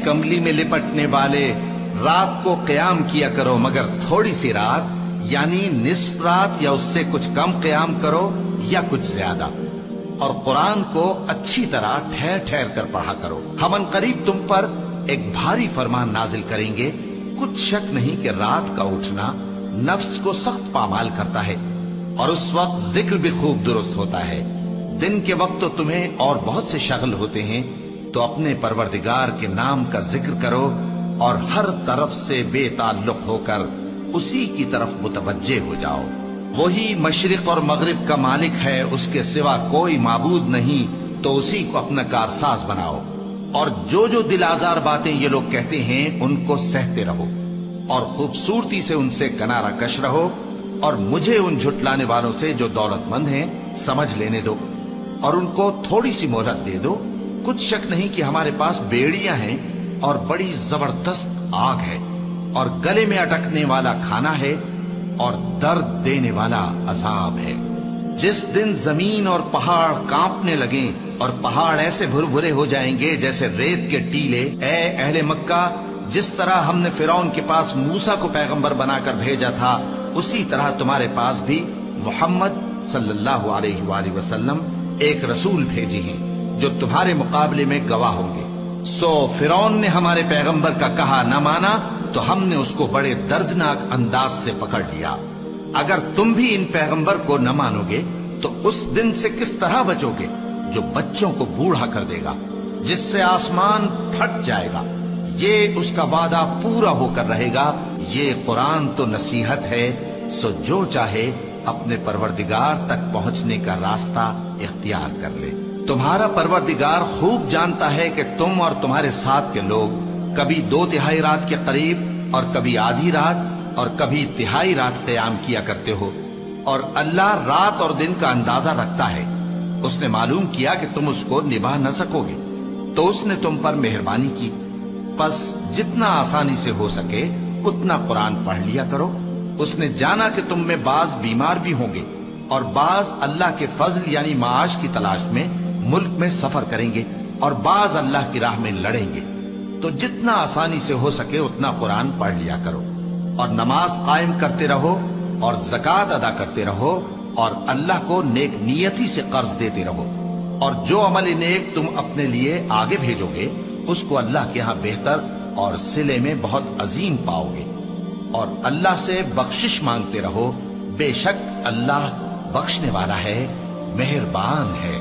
کملی میں لپٹنے والے، رات کو قیام کیا کرو مگر تھوڑی سی رات، یعنی نصف رات یا اس سے کچھ کم قیام کرو یا کچھ زیادہ، اور قرآن کو اچھی طرح ٹھہر ٹھہر کر پڑھا کرو۔ ہم ان قریب تم پر ایک بھاری فرمان نازل کریں گے، کچھ شک نہیں کہ رات کا اٹھنا نفس کو سخت پامال کرتا ہے، اور اس وقت ذکر بھی خوب درست ہوتا ہے۔ دن کے وقت تو تمہیں اور بہت سے شغل ہوتے ہیں، تو اپنے پروردگار کے نام کا ذکر کرو اور ہر طرف سے بے تعلق ہو کر اسی کی طرف متوجہ ہو جاؤ۔ وہی مشرق اور مغرب کا مالک ہے، اس کے سوا کوئی معبود نہیں، تو اسی کو اپنا کارساز بناؤ۔ اور جو دل آزار باتیں یہ لوگ کہتے ہیں ان کو سہتے رہو، اور خوبصورتی سے ان سے کنارہ کش رہو، اور مجھے ان جھٹلانے والوں سے جو دولت مند ہیں سمجھ لینے دو، اور ان کو تھوڑی سی مہلت دے دو۔ کچھ شک نہیں کہ ہمارے پاس بیڑیاں ہیں اور بڑی زبردست آگ ہے، اور گلے میں اٹکنے والا کھانا ہے، اور درد دینے والا عذاب ہے۔ جس دن زمین اور پہاڑ کانپنے لگیں اور پہاڑ ایسے بھربھرے ہو جائیں گے جیسے ریت کے ٹیلے، اے اہل مکہ، جس طرح ہم نے فرعون کے پاس موسیٰ کو پیغمبر بنا کر بھیجا تھا، اسی طرح تمہارے پاس بھی محمد صلی اللہ علیہ وآلہ وسلم ایک رسول بھیجے ہیں جو تمہارے مقابلے میں گواہ ہوں گے۔ سو فرعون نے ہمارے پیغمبر کا کہا نہ مانا تو ہم نے اس کو بڑے دردناک انداز سے پکڑ لیا۔ اگر تم بھی ان پیغمبر کو نہ مانو گے تو اس دن سے کس طرح بچو گے جو بچوں کو بوڑھا کر دے گا، جس سے آسمان پھٹ جائے گا۔ یہ اس کا وعدہ پورا ہو کر رہے گا۔ یہ قرآن تو نصیحت ہے، سو جو چاہے اپنے پروردگار تک پہنچنے کا راستہ اختیار کر لے۔ تمہارا پروردگار خوب جانتا ہے کہ تم اور تمہارے ساتھ کے لوگ کبھی 2/3 رات کے قریب اور کبھی آدھی رات اور کبھی تہائی رات قیام کیا کرتے ہو، اور اللہ رات اور دن کا اندازہ رکھتا ہے۔ اس نے معلوم کیا کہ تم اس کو نبھا نہ سکو گے، تو اس نے تم پر مہربانی کی، پس جتنا آسانی سے ہو سکے اتنا قرآن پڑھ لیا کرو۔ اس نے جانا کہ تم میں بعض بیمار بھی ہوں گے، اور بعض اللہ کے فضل یعنی معاش کی تلاش میں ملک میں سفر کریں گے، اور بعض اللہ کی راہ میں لڑیں گے، تو جتنا آسانی سے ہو سکے اتنا قرآن پڑھ لیا کرو، اور نماز قائم کرتے رہو اور زکوٰۃ ادا کرتے رہو، اور اللہ کو نیک نیتی سے قرض دیتے رہو، اور جو عمل نیک تم اپنے لیے آگے بھیجو گے اس کو اللہ کے ہاں بہتر اور صلے میں بہت عظیم پاؤ گے، اور اللہ سے بخشش مانگتے رہو، بے شک اللہ بخشنے والا ہے، مہربان ہے۔